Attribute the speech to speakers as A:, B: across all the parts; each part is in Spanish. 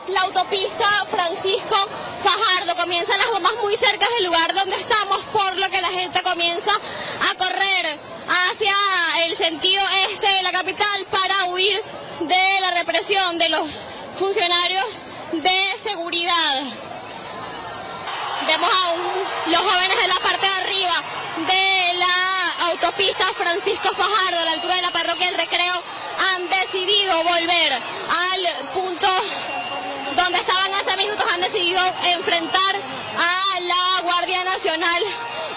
A: La autopista Francisco Fajardo, comienzan las bombas muy cerca del lugar donde estamos, por lo que la gente comienza a correr hacia el sentido este de la capital para huir de la represión de los funcionarios de seguridad. Vemos a los jóvenes de la parte de arriba de la autopista Francisco Fajardo, a la altura de la parroquia del Recreo, han decidido volver al punto donde estaban hace minutos, han decidido enfrentar a la Guardia Nacional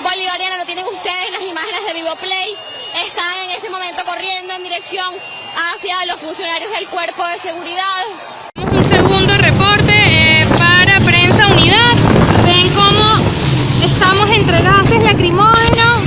A: Bolivariana. Lo tienen ustedes en las imágenes de Vivoplay. Están en este momento corriendo en dirección hacia los funcionarios del Cuerpo de Seguridad.
B: Un segundo reporte para Prensa Unidad. Ven cómo estamos entre gases lacrimógenos.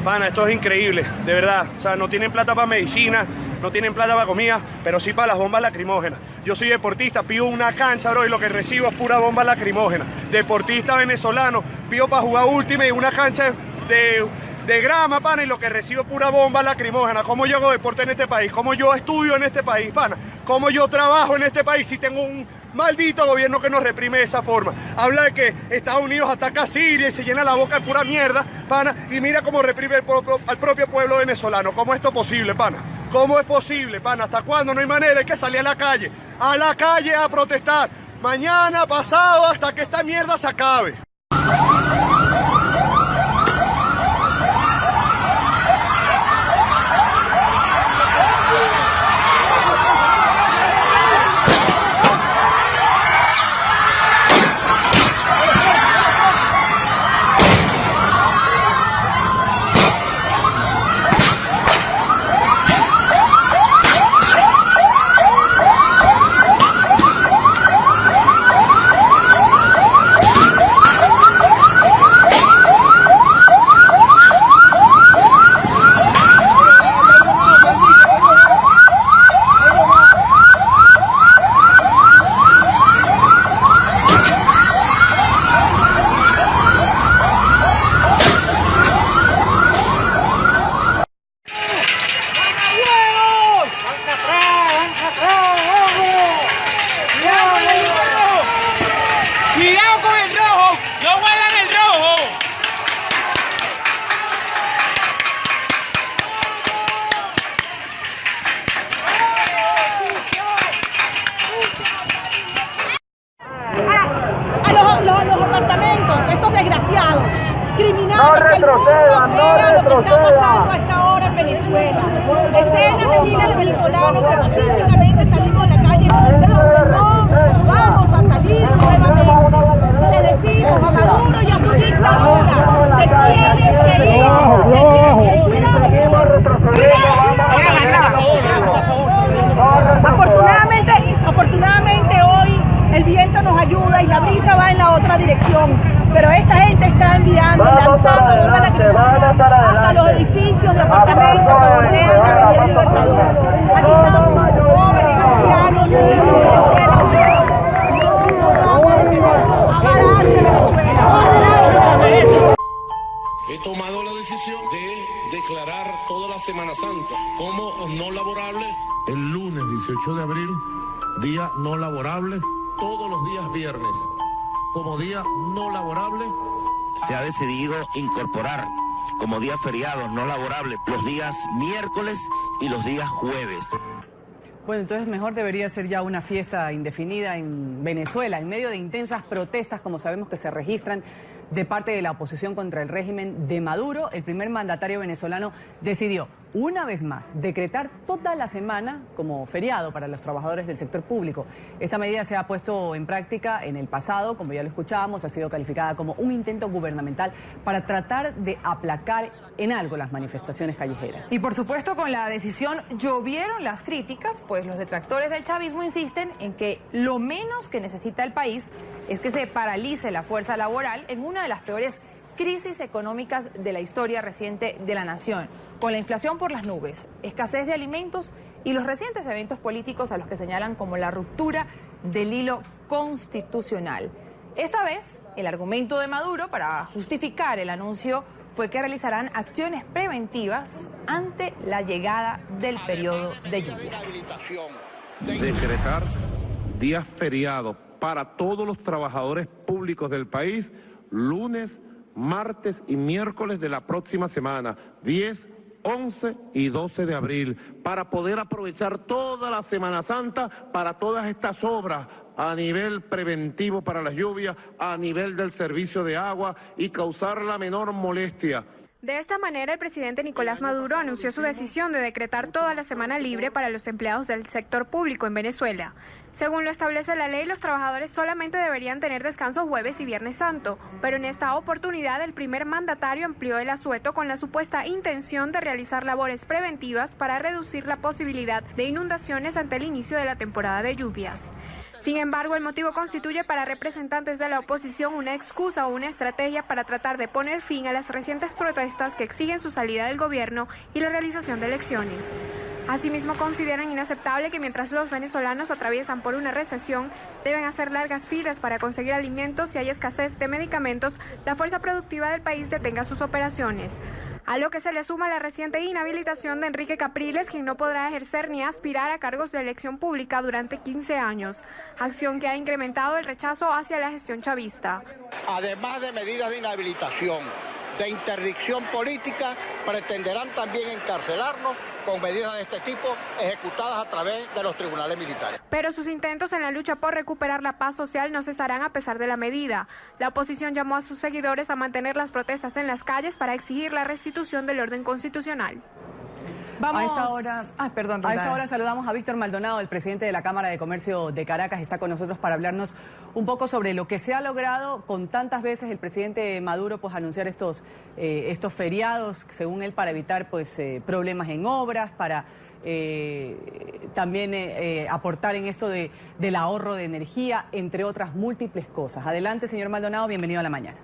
C: Pana, esto es increíble, de verdad. O sea, no tienen plata para medicina, no tienen plata para comida, pero sí para las bombas lacrimógenas. Yo soy deportista, pido una cancha, bro, y lo que recibo es pura bomba lacrimógena. Deportista venezolano, pido para jugar Ultimate una cancha de grama, pana, y lo que recibo es pura bomba lacrimógena. ¿Cómo yo hago deporte en este país? ¿Cómo yo estudio en este país, pana? ¿Cómo yo trabajo en este país si tengo un maldito gobierno que nos reprime de esa forma? Habla de que Estados Unidos ataca a Siria y se llena la boca de pura mierda, pana, y mira cómo reprime al propio pueblo venezolano. ¿Cómo es esto posible, pana? ¿Cómo es posible, pana? ¿Hasta cuándo? No hay manera, hay que salir a la calle a protestar. Mañana, pasado, hasta que esta mierda se acabe.
D: retroceda, no retroceda. Lo que está pasando a esta hora en Venezuela. Decenas de miles de venezolanos que pacíficamente salimos a la calle, de donde no vamos a salir nuevamente. Le decimos a Maduro y a su dictadura, se tienen que ir. Seguimos retrocediendo. Afortunadamente hoy el viento nos ayuda y la brisa va en la otra dirección, pero esta gente está enviando, lanzando bombas hasta los edificios de apartamentos que bordean la Avenida Libertador. Aquí estamos jóvenes, ancianos, niños de Venezuela. No nos vamos a detener. Adelante Venezuela, adelante Venezuela.
E: He tomado la decisión de declarar toda la Semana Santa como no laborable. El lunes 18 de abril, día no laborable. Todos los días viernes, como día no laborable.
F: Se ha decidido incorporar como días feriados no laborables los días miércoles y los días jueves.
G: Bueno, entonces mejor debería ser ya una fiesta indefinida en Venezuela, en medio de intensas protestas, como sabemos que se registran de parte de la oposición contra el régimen de Maduro. El primer mandatario venezolano decidió una vez más decretar toda la semana como feriado para los trabajadores del sector público. Esta medida se ha puesto en práctica en el pasado, como ya lo escuchábamos, ha sido calificada como un intento gubernamental para tratar de aplacar en algo las manifestaciones callejeras.
H: Y por supuesto con la decisión llovieron las críticas, pues los detractores del chavismo insisten en que lo menos que necesita el país es que se paralice la fuerza laboral en una de las peores crisis económicas de la historia reciente de la nación, con la inflación por las nubes, escasez de alimentos y los recientes eventos políticos a los que señalan como la ruptura del hilo constitucional. Esta vez, el argumento de Maduro para justificar el anuncio fue que realizarán acciones preventivas ante la llegada del periodo de lluvias.
E: Decretar días feriados para todos los trabajadores públicos del país, lunes, martes y miércoles de la próxima semana, 10, 11 y 12 de abril, para poder aprovechar toda la Semana Santa para todas estas obras a nivel preventivo para las lluvias, a nivel del servicio de agua y causar la menor molestia.
B: De esta manera, el presidente Nicolás Maduro anunció su decisión de decretar toda la semana libre para los empleados del sector público en Venezuela. Según lo establece la ley, los trabajadores solamente deberían tener descanso jueves y viernes santo, pero en esta oportunidad el primer mandatario amplió el asueto con la supuesta intención de realizar labores preventivas para reducir la posibilidad de inundaciones ante el inicio de la temporada de lluvias. Sin embargo, el motivo constituye para representantes de la oposición una excusa o una estrategia para tratar de poner fin a las recientes protestas que exigen su salida del gobierno y la realización de elecciones. Asimismo, consideran inaceptable que mientras los venezolanos atraviesan por una recesión, deben hacer largas filas para conseguir alimentos y hay escasez de medicamentos, la fuerza productiva del país detenga sus operaciones. A lo que se le suma la reciente inhabilitación de Enrique Capriles, quien no podrá ejercer ni aspirar a cargos de elección pública durante 15 años, acción que ha incrementado el rechazo hacia la gestión chavista.
I: Además de medidas de inhabilitación, de interdicción política, pretenderán también encarcelarnos con medidas de este tipo ejecutadas a través de los tribunales militares.
B: Pero sus intentos en la lucha por recuperar la paz social no cesarán a pesar de la medida. La oposición llamó a sus seguidores a mantener las protestas en las calles para exigir la restitución del orden constitucional.
G: Vamos. A esta hora saludamos a Víctor Maldonado, el presidente de la Cámara de Comercio de Caracas. Está con nosotros para hablarnos un poco sobre lo que se ha logrado con tantas veces el presidente Maduro anunciar estos feriados, según él, para evitar problemas en obras, para también aportar en esto del ahorro de energía, entre otras múltiples cosas. Adelante, señor Maldonado, bienvenido a la mañana.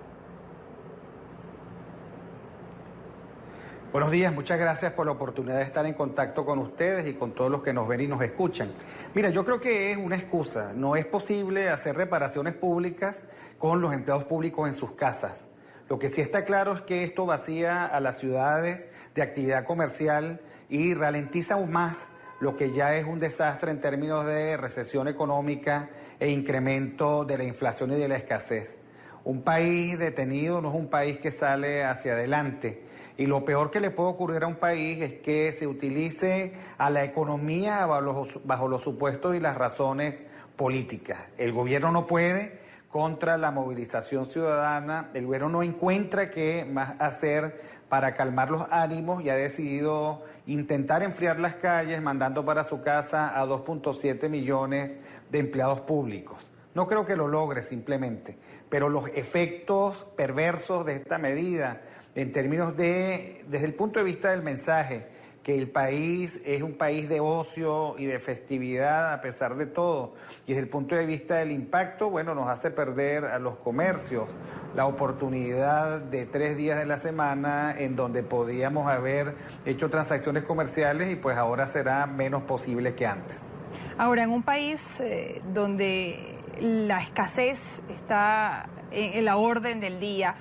J: Buenos días, muchas gracias por la oportunidad de estar en contacto con ustedes y con todos los que nos ven y nos escuchan. Mira, yo creo que es una excusa. No es posible hacer reparaciones públicas con los empleados públicos en sus casas. Lo que sí está claro es que esto vacía a las ciudades de actividad comercial y ralentiza aún más lo que ya es un desastre en términos de recesión económica e incremento de la inflación y de la escasez. Un país detenido no es un país que sale hacia adelante. Y lo peor que le puede ocurrir a un país es que se utilice a la economía bajo los supuestos y las razones políticas. El gobierno no puede contra la movilización ciudadana. El gobierno no encuentra qué más hacer para calmar los ánimos y ha decidido intentar enfriar las calles, mandando para su casa a 2.7 millones de empleados públicos. No creo que lo logre simplemente, pero los efectos perversos de esta medida, en términos de, desde el punto de vista del mensaje, que el país es un país de ocio y de festividad a pesar de todo, y desde el punto de vista del impacto, bueno, nos hace perder a los comercios la oportunidad de 3 días de la semana en donde podíamos haber hecho transacciones comerciales y pues ahora será menos posible que antes.
H: Ahora, en un país donde la escasez está en la orden del día,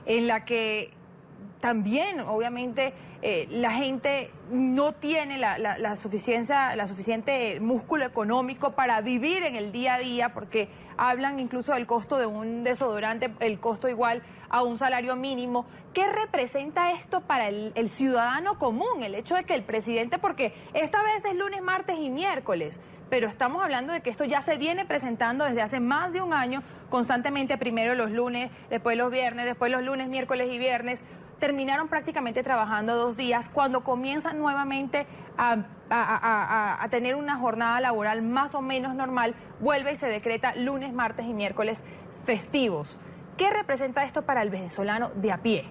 H: en la que también, obviamente, la gente no tiene la suficiente músculo económico para vivir en el día a día, porque hablan incluso del costo de un desodorante, el costo igual a un salario mínimo. ¿Qué representa esto para el ciudadano común? El hecho de que el presidente, porque esta vez es lunes, martes y miércoles, pero estamos hablando de que esto ya se viene presentando desde hace más de un año, constantemente, primero los lunes, después los viernes, después los lunes, miércoles y viernes. Terminaron prácticamente trabajando 2 días. Cuando comienzan nuevamente a tener una jornada laboral más o menos normal, vuelve y se decreta lunes, martes y miércoles festivos. ¿Qué representa esto para el venezolano de a pie?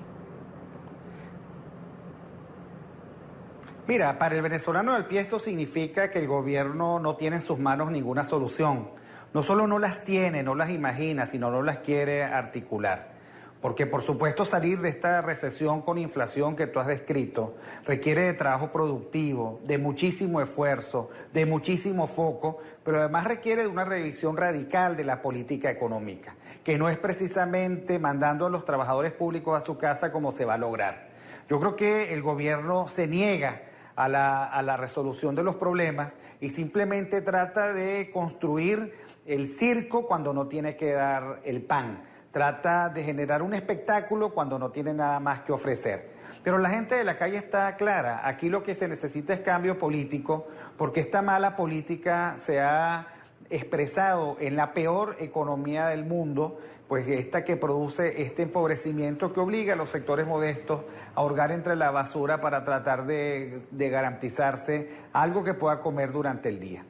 J: Mira, para el venezolano de a pie esto significa que el gobierno no tiene en sus manos ninguna solución. No solo no las tiene, no las imagina, sino no las quiere articular. Porque, por supuesto, salir de esta recesión con inflación que tú has descrito requiere de trabajo productivo, de muchísimo esfuerzo, de muchísimo foco, pero además requiere de una revisión radical de la política económica, que no es precisamente mandando a los trabajadores públicos a su casa como se va a lograr. Yo creo que el gobierno se niega a la resolución de los problemas y simplemente trata de construir el circo cuando no tiene que dar el pan. Trata de generar un espectáculo cuando no tiene nada más que ofrecer. Pero la gente de la calle está clara. Aquí lo que se necesita es cambio político, porque esta mala política se ha expresado en la peor economía del mundo, pues esta que produce este empobrecimiento que obliga a los sectores modestos a hurgar entre la basura para tratar de garantizarse algo que pueda comer durante el día.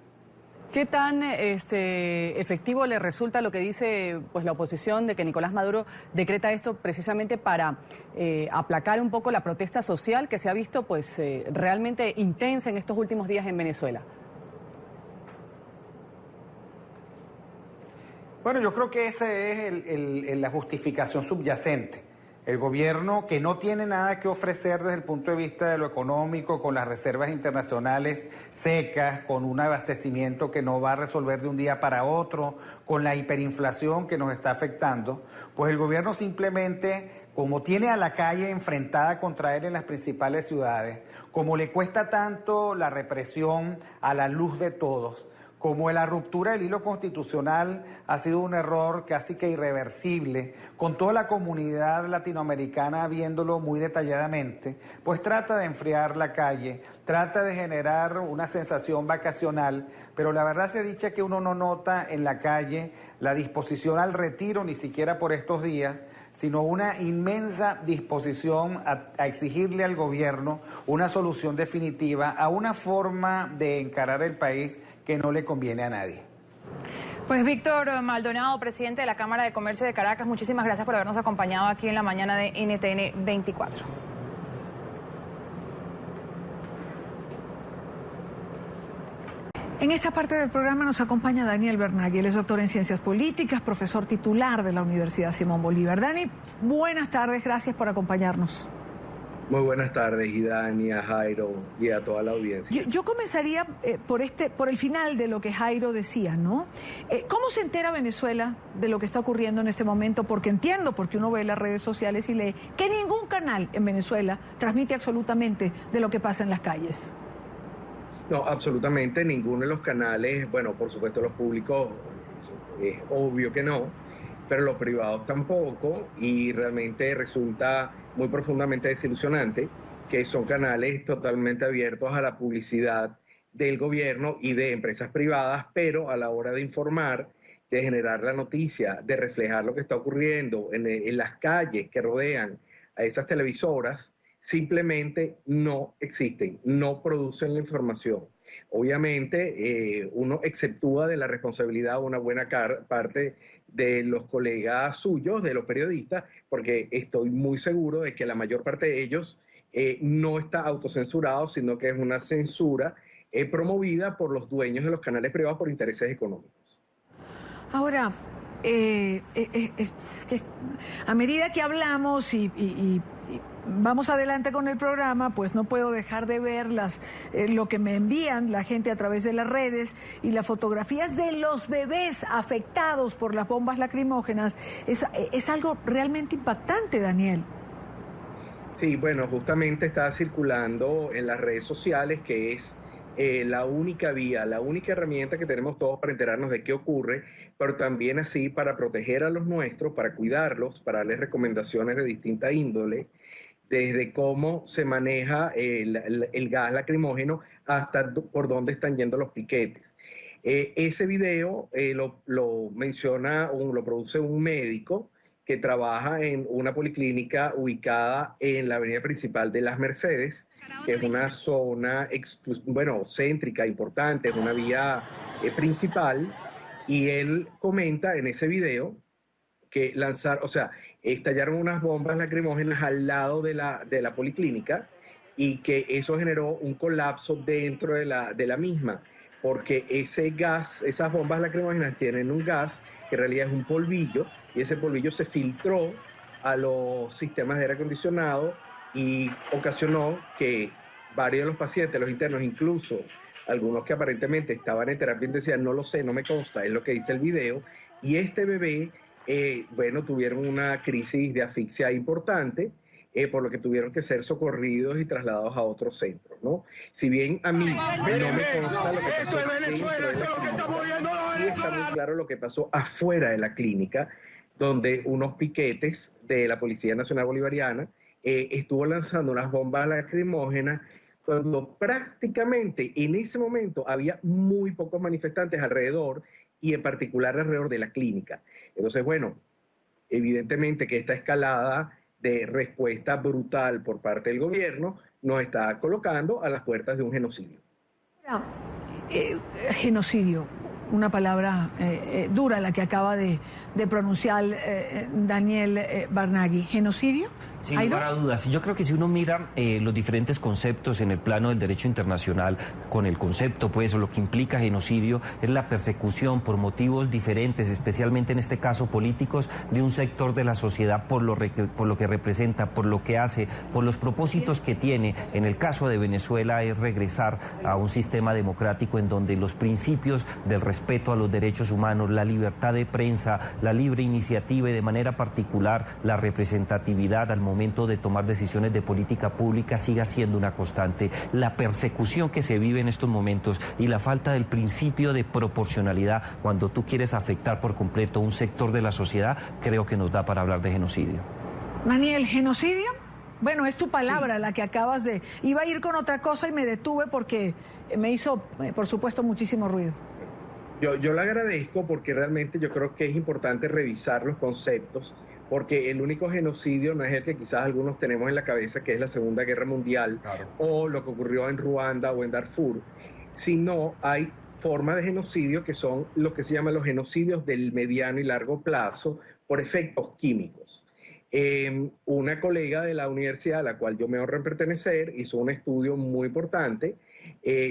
G: ¿Qué tan efectivo le resulta lo que dice pues la oposición de que Nicolás Maduro decreta esto precisamente para aplacar un poco la protesta social que se ha visto pues realmente intensa en estos últimos días en Venezuela?
J: Bueno, yo creo que esa es la justificación subyacente. El gobierno, que no tiene nada que ofrecer desde el punto de vista de lo económico, con las reservas internacionales secas, con un abastecimiento que no va a resolver de un día para otro, con la hiperinflación que nos está afectando, pues el gobierno simplemente, como tiene a la calle enfrentada contra él en las principales ciudades, como le cuesta tanto la represión a la luz de todos, como la ruptura del hilo constitucional ha sido un error casi que irreversible, con toda la comunidad latinoamericana viéndolo muy detalladamente, pues trata de enfriar la calle, trata de generar una sensación vacacional, pero la verdad se dicha que uno no nota en la calle la disposición al retiro, ni siquiera por estos días, sino una inmensa disposición a exigirle al gobierno una solución definitiva a una forma de encarar el país que no le conviene a nadie.
H: Pues Víctor Maldonado, presidente de la Cámara de Comercio de Caracas, muchísimas gracias por habernos acompañado aquí en la mañana de NTN 24.
K: En esta parte del programa nos acompaña Daniel Bernagui. Él es doctor en Ciencias Políticas, profesor titular de la Universidad Simón Bolívar. Dani, buenas tardes, gracias por acompañarnos.
L: Muy buenas tardes, y Dani, a Jairo y a toda la audiencia.
K: Yo comenzaría por el final de lo que Jairo decía, ¿no? ¿Cómo se entera Venezuela de lo que está ocurriendo en este momento? Porque entiendo, porque uno ve las redes sociales y lee que ningún canal en Venezuela transmite absolutamente de lo que pasa en las calles.
L: No, absolutamente ninguno de los canales, bueno, por supuesto los públicos, es obvio que no, pero los privados tampoco, y realmente resulta muy profundamente desilusionante que son canales totalmente abiertos a la publicidad del gobierno y de empresas privadas, pero a la hora de informar de generar la noticia, de reflejar lo que está ocurriendo en las calles que rodean a esas televisoras, simplemente no existen, no producen la información. Obviamente, uno exceptúa de la responsabilidad una buena parte de los colegas suyos, de los periodistas, porque estoy muy seguro de que la mayor parte de ellos no está autocensurado, sino que es una censura promovida por los dueños de los canales privados por intereses económicos.
K: Ahora, es que a medida que hablamos y vamos adelante con el programa, pues no puedo dejar de ver lo que me envían la gente a través de las redes y las fotografías de los bebés afectados por las bombas lacrimógenas. Es algo realmente impactante, Daniel.
L: Sí, bueno, justamente está circulando en las redes sociales que es la única vía, la única herramienta que tenemos todos para enterarnos de qué ocurre, pero también así para proteger a los nuestros, para cuidarlos, para darles recomendaciones de distinta índole, desde cómo se maneja el gas lacrimógeno hasta por dónde están yendo los piquetes. Ese video lo menciona, lo produce un médico que trabaja en una policlínica ubicada en la avenida principal de Las Mercedes, que es una zona, céntrica, importante, es una vía principal, y él comenta en ese video que estallaron unas bombas lacrimógenas al lado de la policlínica y que eso generó un colapso dentro de la misma, porque ese gas, esas bombas lacrimógenas tienen un gas que en realidad es un polvillo, y ese polvillo se filtró a los sistemas de aire acondicionado y ocasionó que varios de los pacientes, los internos, incluso algunos que aparentemente estaban en terapia intensiva, no lo sé, no me consta, es lo que dice el video, y este bebé, tuvieron una crisis de asfixia importante, por lo que tuvieron que ser socorridos y trasladados a otros centros, ¿no? Si bien a mí no me consta lo que pasó dentro de la clínica, sí está muy claro lo que pasó afuera de la clínica, donde unos piquetes de la Policía Nacional Bolivariana estuvo lanzando unas bombas lacrimógenas cuando prácticamente en ese momento había muy pocos manifestantes alrededor y en particular alrededor de la clínica. Entonces, bueno, evidentemente que esta escalada de respuesta brutal por parte del gobierno nos está colocando a las puertas de un genocidio.
K: Genocidio, una palabra dura la que acaba de pronunciar Daniel Barnaghi. ¿Genocidio?
M: Sin lugar a dudas. Yo creo que si uno mira los diferentes conceptos en el plano del derecho internacional, con el concepto, pues, o lo que implica genocidio, es la persecución por motivos diferentes, especialmente en este caso políticos, de un sector de la sociedad por lo que representa, por lo que hace, por los propósitos que tiene. En el caso de Venezuela es regresar a un sistema democrático en donde los principios del respeto a los derechos humanos, la libertad de prensa, la libre iniciativa y de manera particular la representatividad al momento de tomar decisiones de política pública siga siendo una constante. La persecución que se vive en estos momentos y la falta del principio de proporcionalidad cuando tú quieres afectar por completo un sector de la sociedad, creo que nos da para hablar de genocidio.
K: Daniel, ¿genocidio? Bueno, es tu palabra la que acabas de... Iba a ir con otra cosa y me detuve porque me hizo, por supuesto, muchísimo ruido.
L: Yo le agradezco porque realmente yo creo que es importante revisar los conceptos, porque el único genocidio no es el que quizás algunos tenemos en la cabeza, que es la Segunda Guerra Mundial, claro, o lo que ocurrió en Ruanda o en Darfur, sino hay formas de genocidio que son lo que se llaman los genocidios del mediano y largo plazo por efectos químicos. Una colega de la universidad a la cual yo me honro en pertenecer hizo un estudio muy importante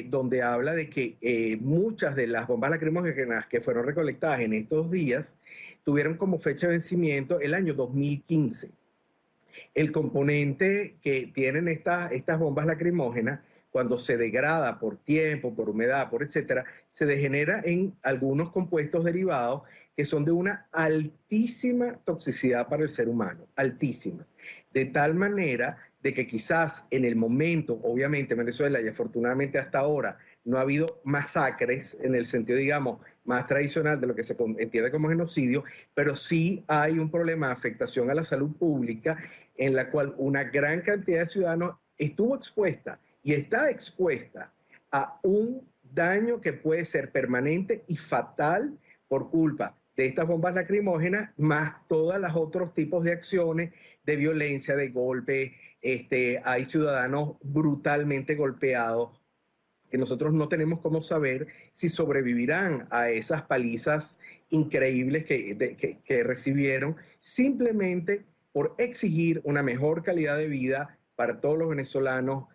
L: donde habla de que muchas de las bombas lacrimógenas que fueron recolectadas en estos días tuvieron como fecha de vencimiento el año 2015. El componente que tienen estas bombas lacrimógenas, cuando se degrada por tiempo, por humedad, por etcétera, se degenera en algunos compuestos derivados que son de una altísima toxicidad para el ser humano, altísima. De tal manera de que quizás en el momento, obviamente en Venezuela y afortunadamente hasta ahora, no ha habido masacres en el sentido, digamos, más tradicional de lo que se entiende como genocidio, pero sí hay un problema de afectación a la salud pública en la cual una gran cantidad de ciudadanos estuvo expuesta y está expuesta a un daño que puede ser permanente y fatal por culpa de estas bombas lacrimógenas, más todos los otros tipos de acciones de violencia, de golpe. Hay ciudadanos brutalmente golpeados que nosotros no tenemos cómo saber si sobrevivirán a esas palizas increíbles que recibieron, simplemente por exigir una mejor calidad de vida para todos los venezolanos,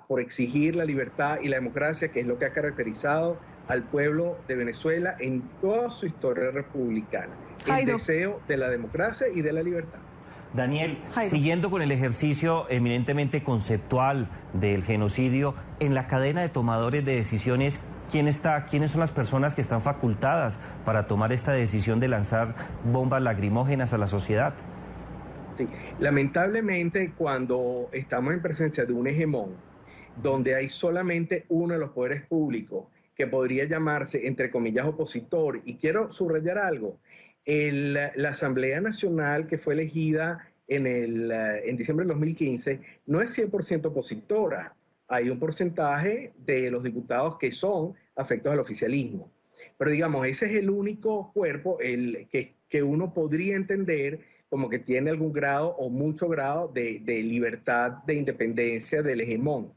L: por exigir la libertad y la democracia, que es lo que ha caracterizado al pueblo de Venezuela en toda su historia republicana. El deseo de la democracia y de la libertad.
M: Daniel, siguiendo con el ejercicio eminentemente conceptual del genocidio, en la cadena de tomadores de decisiones, ¿quiénes son las personas que están facultadas para tomar esta decisión de lanzar bombas lacrimógenas a la sociedad?
L: Sí. Lamentablemente, cuando estamos en presencia de un hegemón, donde hay solamente uno de los poderes públicos que podría llamarse, entre comillas, opositor, y quiero subrayar algo, la Asamblea Nacional que fue elegida en diciembre del 2015 no es 100% opositora. Hay un porcentaje de los diputados que son afectos al oficialismo. Pero digamos, ese es el único cuerpo que uno podría entender como que tiene algún grado o mucho grado de libertad, de independencia del hegemón.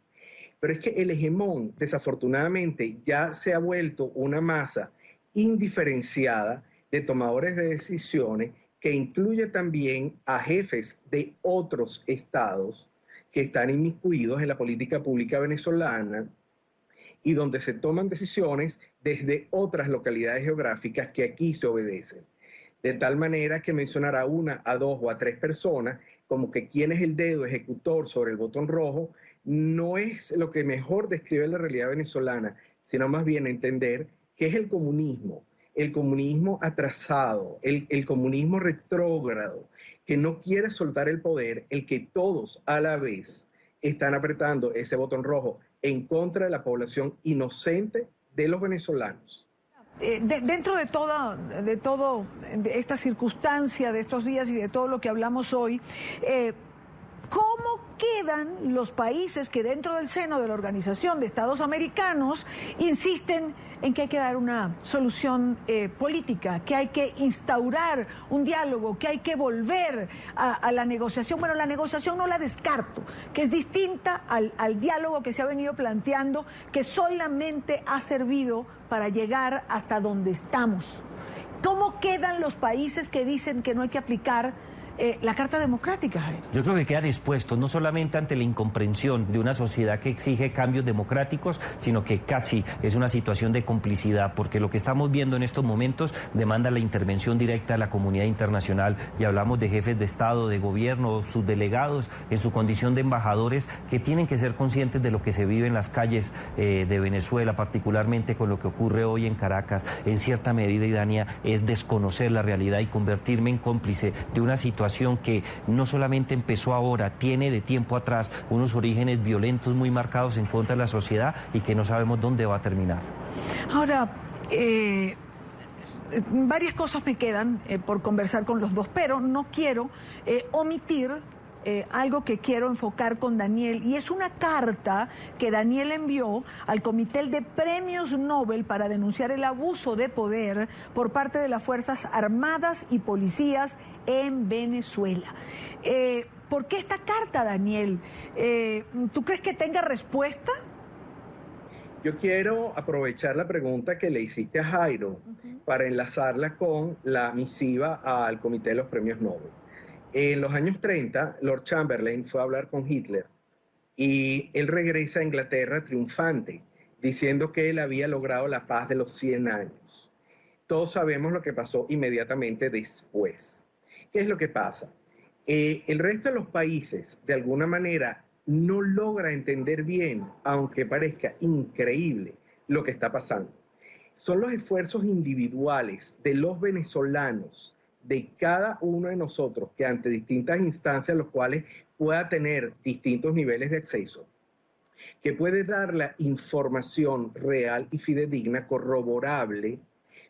L: Pero es que el hegemón, desafortunadamente, ya se ha vuelto una masa indiferenciada de tomadores de decisiones que incluye también a jefes de otros estados que están inmiscuidos en la política pública venezolana y donde se toman decisiones desde otras localidades geográficas que aquí se obedecen. De tal manera que mencionar a una, a dos o a tres personas como que quién es el dedo ejecutor sobre el botón rojo no es lo que mejor describe la realidad venezolana, sino más bien entender qué es el comunismo atrasado, el comunismo retrógrado, que no quiere soltar el poder, el que todos a la vez están apretando ese botón rojo en contra de la población inocente de los venezolanos.
K: Dentro de toda esta circunstancia de estos días y de todo lo que hablamos hoy, ¿cómo quedan los países que dentro del seno de la Organización de Estados Americanos insisten en que hay que dar una solución política, que hay que instaurar un diálogo, que hay que volver a la negociación? Bueno, la negociación no la descarto, que es distinta al diálogo que se ha venido planteando, que solamente ha servido para llegar hasta donde estamos. ¿Cómo quedan los países que dicen que no hay que aplicar la Carta Democrática, Jairo?
M: Yo creo que quedan expuestos no solamente ante la incomprensión de una sociedad que exige cambios democráticos, sino que casi es una situación de complicidad, porque lo que estamos viendo en estos momentos demanda la intervención directa de la comunidad internacional, y hablamos de jefes de Estado, de gobierno, sus delegados en su condición de embajadores, que tienen que ser conscientes de lo que se vive en las calles de Venezuela, particularmente con lo que ocurre hoy en Caracas. En cierta medida, Idania, es desconocer la realidad y convertirme en cómplice de una situación que no solamente empezó ahora, tiene de tiempo atrás unos orígenes violentos muy marcados en contra de la sociedad y que no sabemos dónde va a terminar.
K: Ahora, varias cosas me quedan por conversar con los dos, pero no quiero omitir algo que quiero enfocar con Daniel, y es una carta que Daniel envió al Comité de Premios Nobel para denunciar el abuso de poder por parte de las Fuerzas Armadas y policías en Venezuela. ¿Por qué esta carta, Daniel? ¿Tú crees que tenga respuesta?
L: Yo quiero aprovechar la pregunta que le hiciste a Jairo para enlazarla con la misiva al Comité de los Premios Nobel. En los años 30, Lord Chamberlain fue a hablar con Hitler y él regresa a Inglaterra triunfante, diciendo que él había logrado la paz de los 100 años. Todos sabemos lo que pasó inmediatamente después. ¿Qué es lo que pasa? El resto de los países, de alguna manera, no logra entender bien, aunque parezca increíble, lo que está pasando. Son los esfuerzos individuales de los venezolanos, de cada uno de nosotros, que ante distintas instancias, los cuales pueda tener distintos niveles de acceso, que puede dar la información real y fidedigna, corroborable,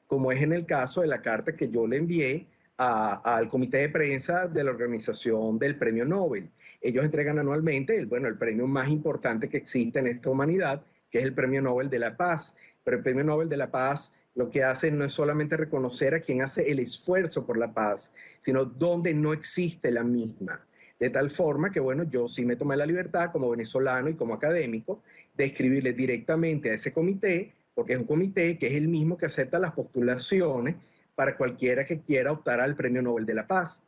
L: como es en el caso de la carta que yo le envié al comité de prensa de la organización del Premio Nobel. Ellos entregan anualmente el premio más importante que existe en esta humanidad, que es el Premio Nobel de la Paz. Pero el Premio Nobel de la Paz lo que hace no es solamente reconocer a quien hace el esfuerzo por la paz, sino donde no existe la misma. De tal forma que, bueno, yo sí me tomé la libertad como venezolano y como académico de escribirle directamente a ese comité, porque es un comité que es el mismo que acepta las postulaciones para cualquiera que quiera optar al Premio Nobel de la Paz.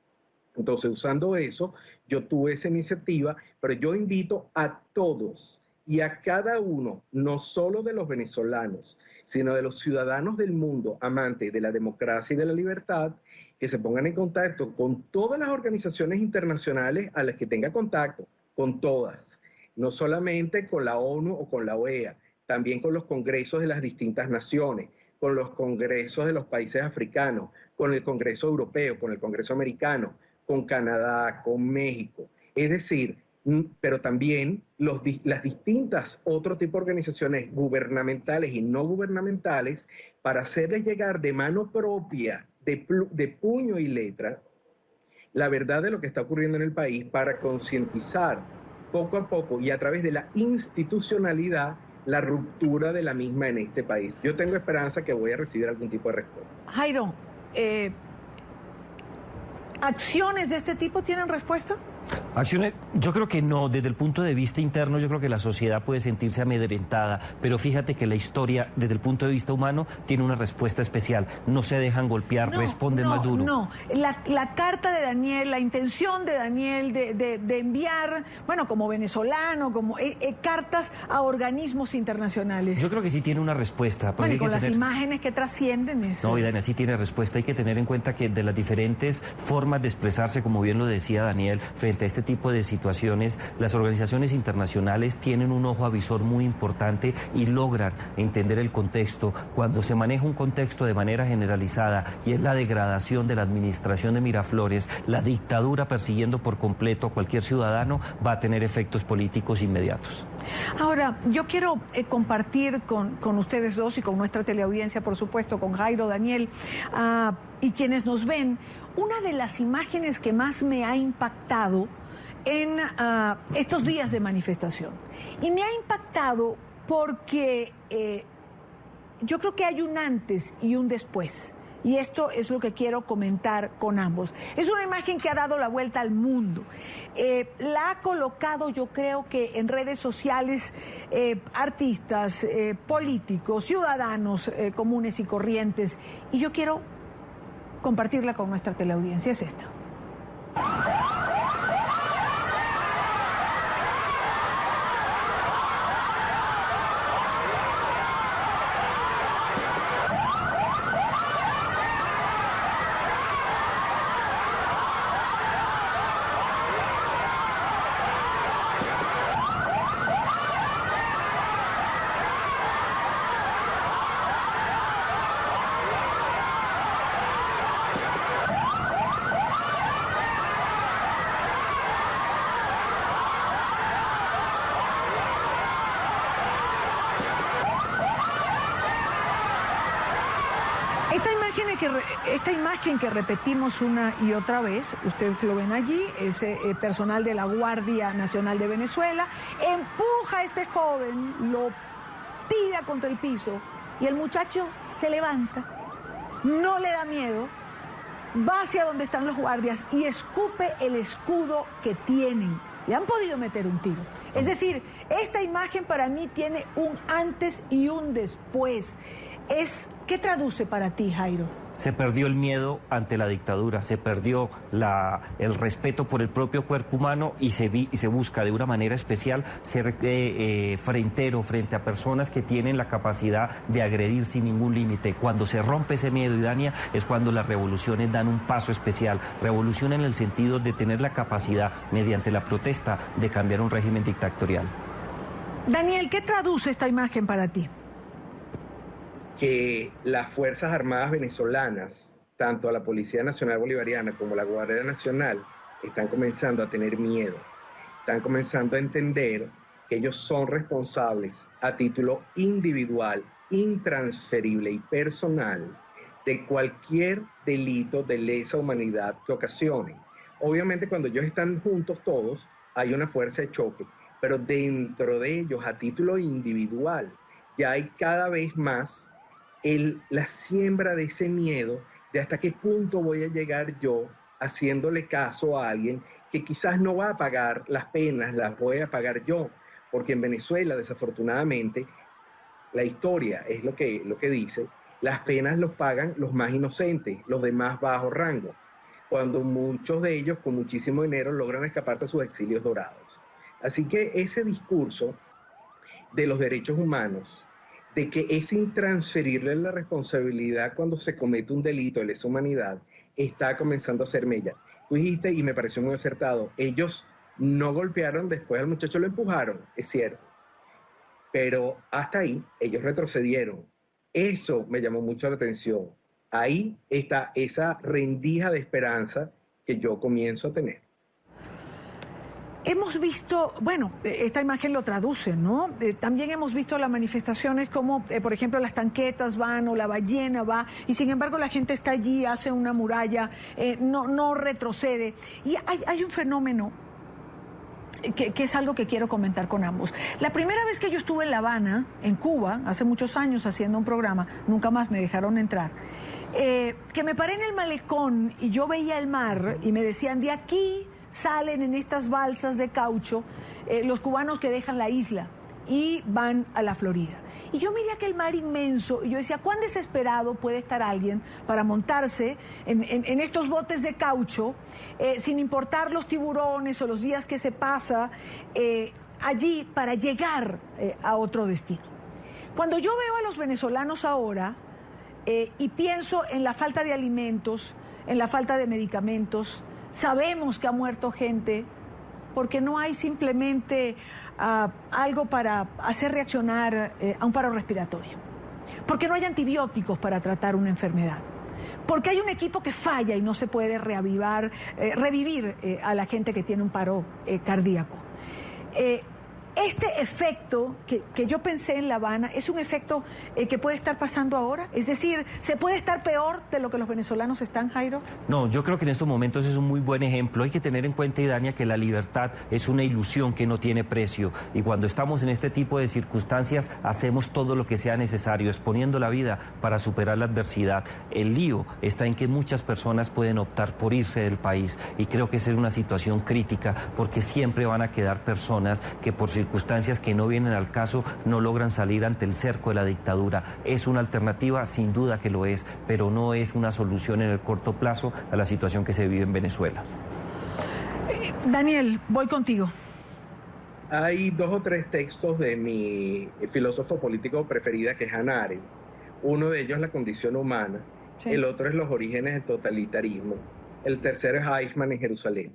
L: Entonces, usando eso, yo tuve esa iniciativa, pero yo invito a todos y a cada uno, no solo de los venezolanos, sino de los ciudadanos del mundo amantes de la democracia y de la libertad, que se pongan en contacto con todas las organizaciones internacionales a las que tenga contacto, con todas, no solamente con la ONU o con la OEA, también con los congresos de las distintas naciones, con los congresos de los países africanos, con el Congreso Europeo, con el Congreso Americano, con Canadá, con México. Es decir, pero también las distintas otro tipo de organizaciones gubernamentales y no gubernamentales para hacerles llegar de mano propia, de puño y letra, la verdad de lo que está ocurriendo en el país para concientizar poco a poco y a través de la institucionalidad la ruptura de la misma en este país. Yo tengo esperanza que voy a recibir algún tipo de respuesta.
K: Jairo, ¿acciones de este tipo tienen respuesta?
M: Acciones, yo creo que no, desde el punto de vista interno yo creo que la sociedad puede sentirse amedrentada, pero fíjate que la historia desde el punto de vista humano tiene una respuesta especial, no se dejan golpear, responden más duro.
K: No, la carta de Daniel, la intención de Daniel de enviar, bueno, como venezolano, como cartas a organismos internacionales.
M: Yo creo que sí tiene una respuesta.
K: Bueno, y con las imágenes que trascienden eso.
M: No, y Daniel sí tiene respuesta, hay que tener en cuenta que de las diferentes formas de expresarse, como bien lo decía Daniel, frente a este tipo de situaciones, las organizaciones internacionales tienen un ojo avisor muy importante y logran entender el contexto. Cuando se maneja un contexto de manera generalizada y es la degradación de la administración de Miraflores, la dictadura persiguiendo por completo a cualquier ciudadano, va a tener efectos políticos inmediatos.
K: Ahora, yo quiero compartir con ustedes dos y con nuestra teleaudiencia, por supuesto, con Jairo, Daniel, y quienes nos ven, una de las imágenes que más me ha impactado en estos días de manifestación. Y me ha impactado porque yo creo que hay un antes y un después. Y esto es lo que quiero comentar con ambos. Es una imagen que ha dado la vuelta al mundo. La ha colocado, yo creo que en redes sociales, artistas, políticos, ciudadanos comunes y corrientes. Y yo quiero compartirla con nuestra teleaudiencia. Es esta. Esta imagen que repetimos una y otra vez, ustedes lo ven allí, es personal de la Guardia Nacional de Venezuela, empuja a este joven, lo tira contra el piso y el muchacho se levanta, no le da miedo, va hacia donde están los guardias y escupe el escudo que tienen. Le han podido meter un tiro. Es decir, esta imagen para mí tiene un antes y un después. ¿Qué traduce para ti, Jairo?
M: Se perdió el miedo ante la dictadura, se perdió el respeto por el propio cuerpo humano y se busca de una manera especial ser frentero frente a personas que tienen la capacidad de agredir sin ningún límite. Cuando se rompe ese miedo, y Dania, es cuando las revoluciones dan un paso especial. Revolución en el sentido de tener la capacidad, mediante la protesta, de cambiar un régimen dictatorial.
K: Daniel, ¿qué traduce esta imagen para ti?
L: Que las Fuerzas Armadas venezolanas, tanto la Policía Nacional Bolivariana como la Guardia Nacional, están comenzando a tener miedo, están comenzando a entender que ellos son responsables a título individual, intransferible y personal de cualquier delito de lesa humanidad que ocasionen. Obviamente cuando ellos están juntos todos hay una fuerza de choque, pero dentro de ellos a título individual ya hay cada vez más la siembra de ese miedo de hasta qué punto voy a llegar yo haciéndole caso a alguien que quizás no va a pagar las penas, las voy a pagar yo, porque en Venezuela, desafortunadamente, la historia es lo que dice, las penas los pagan los más inocentes, los de más bajo rango, cuando muchos de ellos con muchísimo dinero logran escaparse a sus exilios dorados. Así que ese discurso de los derechos humanos, de que es intransferible la responsabilidad cuando se comete un delito de lesa humanidad, está comenzando a ser mella. Tú dijiste, y me pareció muy acertado, ellos no golpearon, después al muchacho lo empujaron, es cierto, pero hasta ahí ellos retrocedieron. Eso me llamó mucho la atención. Ahí está esa rendija de esperanza que yo comienzo a tener.
K: Hemos visto, bueno, esta imagen lo traduce, ¿no? También hemos visto las manifestaciones como, por ejemplo, las tanquetas van o la ballena va, y sin embargo la gente está allí, hace una muralla, no retrocede. Y hay un fenómeno que es algo que quiero comentar con ambos. La primera vez que yo estuve en La Habana, en Cuba, hace muchos años haciendo un programa, nunca más me dejaron entrar, que me paré en el malecón y yo veía el mar y me decían, de aquí salen en estas balsas de caucho los cubanos que dejan la isla y van a la Florida. Y yo miré aquel mar inmenso y yo decía, ¿cuán desesperado puede estar alguien para montarse en estos botes de caucho, sin importar los tiburones o los días que se pasa allí para llegar a otro destino? Cuando yo veo a los venezolanos ahora y pienso en la falta de alimentos, en la falta de medicamentos, sabemos que ha muerto gente porque no hay simplemente algo para hacer reaccionar a un paro respiratorio, porque no hay antibióticos para tratar una enfermedad, porque hay un equipo que falla y no se puede revivir a la gente que tiene un paro cardíaco. Este efecto que yo pensé en La Habana es un efecto que puede estar pasando ahora. Es decir, ¿se puede estar peor de lo que los venezolanos están, Jairo?
M: No, yo creo que en estos momentos es un muy buen ejemplo. Hay que tener en cuenta, Idania, que la libertad es una ilusión que no tiene precio. Y cuando estamos en este tipo de circunstancias, hacemos todo lo que sea necesario, exponiendo la vida para superar la adversidad. El lío está en que muchas personas pueden optar por irse del país. Y creo que esa es una situación crítica, porque siempre van a quedar personas que por circunstancias que no vienen al caso no logran salir ante el cerco de la dictadura. Es una alternativa, sin duda que lo es, pero no es una solución en el corto plazo a la situación que se vive en Venezuela.
K: Daniel, voy contigo.
L: Hay 2 o 3 textos de mi filósofo político preferida, que es Hannah Arendt. Uno de ellos, La condición humana. Sí. El otro es Los orígenes del totalitarismo. El tercero es Eichmann en Jerusalén.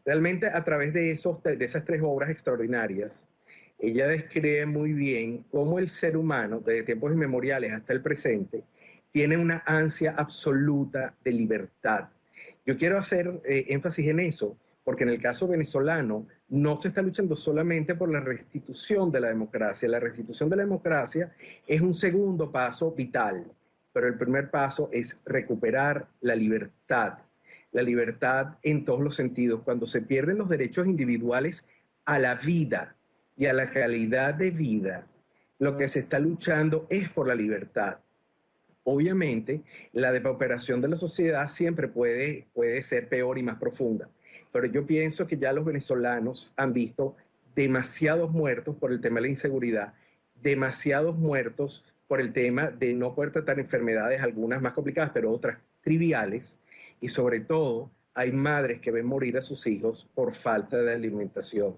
L: Realmente, a través de esas 3 obras extraordinarias, ella describe muy bien cómo el ser humano, desde tiempos inmemoriales hasta el presente, tiene una ansia absoluta de libertad. Yo quiero hacer énfasis en eso, porque en el caso venezolano no se está luchando solamente por la restitución de la democracia. La restitución de la democracia es un segundo paso vital, pero el primer paso es recuperar la libertad. La libertad en todos los sentidos. Cuando se pierden los derechos individuales a la vida y a la calidad de vida, lo que se está luchando es por la libertad. Obviamente, la depauperación de la sociedad siempre puede ser peor y más profunda, pero yo pienso que ya los venezolanos han visto demasiados muertos por el tema de la inseguridad, demasiados muertos por el tema de no poder tratar enfermedades, algunas más complicadas, pero otras triviales. Y sobre todo, hay madres que ven morir a sus hijos por falta de alimentación.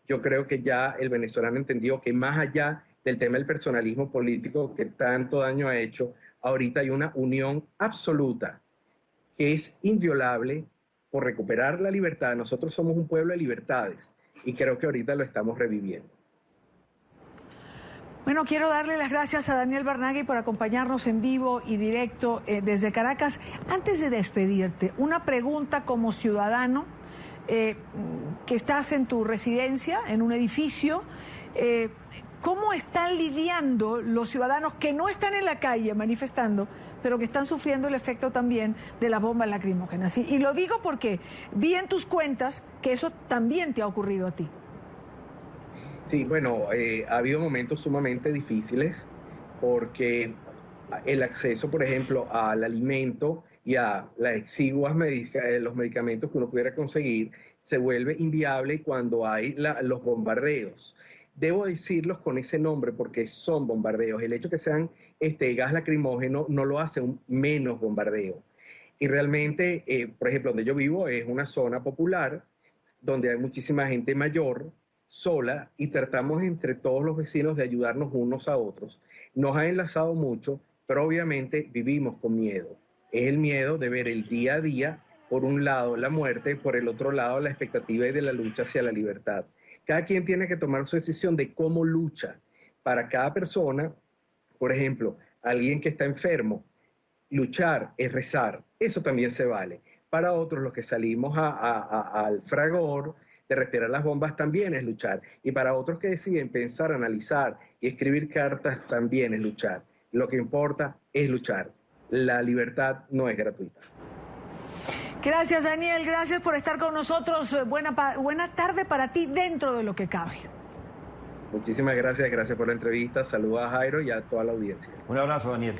L: Yo creo que ya el venezolano entendió que más allá del tema del personalismo político que tanto daño ha hecho, ahorita hay una unión absoluta que es inviolable por recuperar la libertad. Nosotros somos un pueblo de libertades y creo que ahorita lo estamos reviviendo.
K: Bueno, quiero darle las gracias a Daniel Barnaghi por acompañarnos en vivo y directo desde Caracas. Antes de despedirte, una pregunta como ciudadano que estás en tu residencia, en un edificio. ¿Cómo están lidiando los ciudadanos que no están en la calle manifestando, pero que están sufriendo el efecto también de las bombas lacrimógenas? Y lo digo porque vi en tus cuentas que eso también te ha ocurrido a ti. Sí, bueno, ha habido momentos sumamente difíciles porque
L: el acceso, por ejemplo, al alimento y a las exiguas los medicamentos que uno pudiera conseguir, se vuelve inviable cuando hay los bombardeos. Debo decirlos con ese nombre porque son bombardeos. El hecho que sean gas lacrimógeno no lo hace un menos bombardeo. Y realmente, por ejemplo, donde yo vivo es una zona popular donde hay muchísima gente mayor, sola, y tratamos entre todos los vecinos de ayudarnos unos a otros. Nos ha enlazado mucho, pero obviamente vivimos con miedo. Es el miedo de ver el día a día, por un lado la muerte, por el otro lado la expectativa y de la lucha hacia la libertad. Cada quien tiene que tomar su decisión de cómo lucha. Para cada persona, por ejemplo, alguien que está enfermo, luchar es rezar, eso también se vale. Para otros, los que salimos al fragor, de respirar las bombas, también es luchar. Y para otros que deciden pensar, analizar y escribir cartas, también es luchar. Lo que importa es luchar. La libertad no es gratuita.
K: Gracias, Daniel, gracias por estar con nosotros. Buena tarde para ti dentro de lo que cabe.
L: Muchísimas gracias, gracias por la entrevista. Saludos a Jairo y a toda la audiencia.
M: Un abrazo, Daniel.